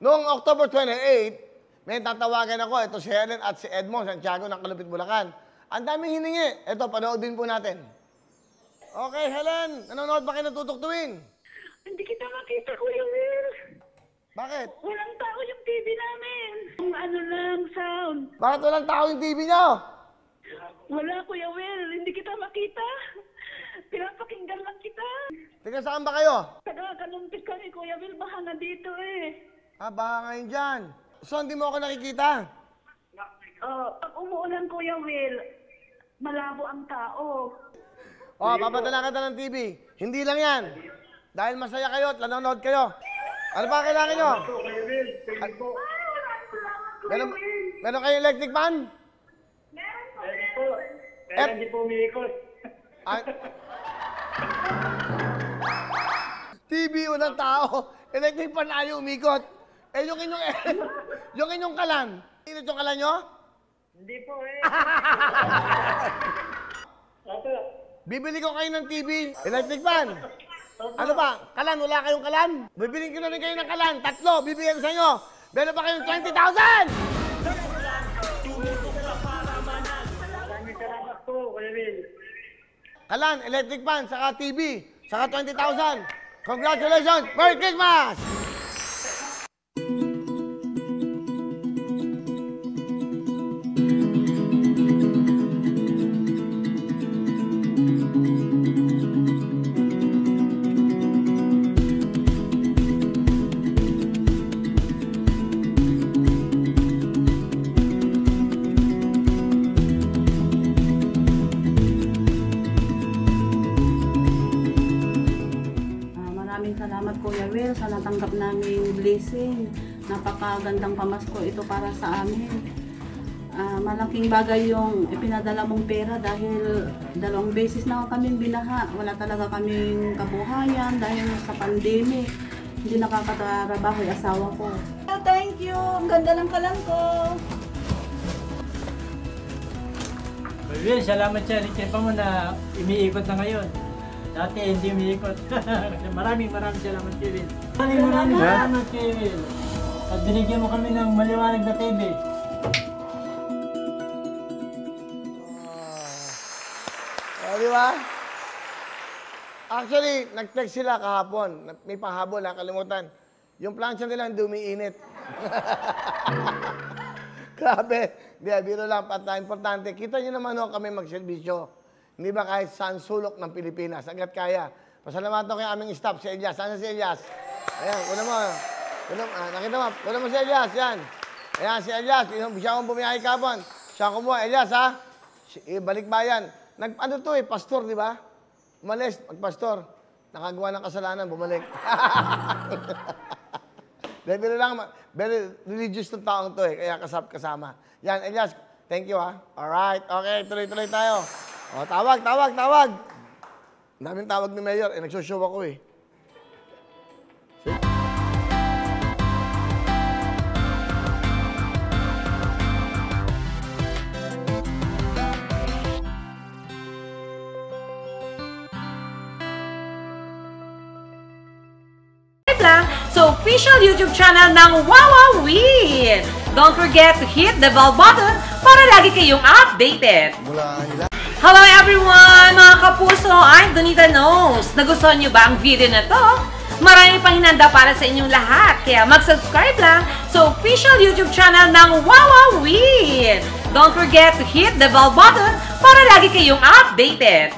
Noong October 28, may tatawagan ako. Ito si Helen at si Edmond Santiago ng Kalupit, Bulacan. Ang daming hiningi. Ito, panoodin po natin. Okay, Helen. Nanonood ba kayo ng Tutok Tuwing? Hindi kita makita, Kuya Will. Bakit? Walang tao yung TV namin. Yung ano lang, sound. Bakit walang tao yung TV nyo? Wala, Kuya Will. Hindi kita makita. Pinapakinggan lang kita. Teka, saan ba kayo? Taga-kalumpit kami, Kuya Will. Baka nga dito eh. Ah, baka ngayon dyan. So, hindi mo ako nakikita? Pag umuulan, Kuya Will, malabo ang tao. Papadala ka ng TV. Hindi lang yan. Dahil masaya kayo at nanonood kayo. Ano pa kailangan nyo? Meron kayong electric fan? Meron po. Pero hindi po umiikot. TV, walang tao. Electric fan na ayaw umikot. Eh, yung inyong kalan. Init yung kalan nyo? Hindi po eh. Bibili ko kayo ng TV, electric fan. Ano ba? Kalan? Wala kayong kalan? Bibili ko na rin kayo ng kalan. 3, bibigyan sa inyo. Meron ba kayong 20,000? Maraming salamat po, Kuya Will. Kalan, electric fan, saka TV, saka 20,000. Congratulations! Merry Christmas! Maraming salamat, Kuya Will, sa natanggap naming blessing. Napakagandang pamasko ito para sa amin. Malaking bagay yung ipinadala mong pera dahil 2 beses na kaming binaha. Wala talaga kaming kabuhayan dahil sa pandemic. Hindi nakakatrabaho yung asawa ko. Thank you! Ang ganda ng kalan ko! Kuya Will, salamat sa likipa mo na umiikot na ngayon. Dati hindi umiikot. maraming salamat, Kuya Will. Maraming salamat, Kuya Will. At binigyan mo kami ng maliwanag na TV. Di ba? Actually, nag-text sila kahapon. May pahabol, nakalimutan. Yung plancha nila hindi umiinit. Grabe. Di, biro lang. Importante. Kita nyo naman kami magservisyo. Hindi ba kahit saan sulok ng Pilipinas? Agad kaya. Pasalamatan ko kay aming staff, si Elias. Saan si Elias? Ayan, una mo. Nakita mo. Una mo si Elias. Yan. Ayan, si Elias. Siya akong bumiyahe kapon. Siya akong bumiyahe. Elias, ha? Balikbayan. Ano to pastor, di ba? Umalis, magpastor. Nakagawa ng kasalanan, bumalik. Pero lang, very religious na taong to kaya kasama. Yan, Elias, thank you ha. Alright, okay, tuloy-tuloy tayo. Tawag. Daming tawag ni Mayor, nagsushow ako sa official YouTube channel ng Wowowin. Don't forget to hit the bell button para lagi kayong updated. Hello everyone! Mga kapuso, I'm Donita Knows. Nagustuhan niyo ba ang video na to? Marami pang hinanda para sa inyong lahat. Kaya mag-subscribe lang sa official YouTube channel ng Wowowin. Don't forget to hit the bell button para lagi kayong updated.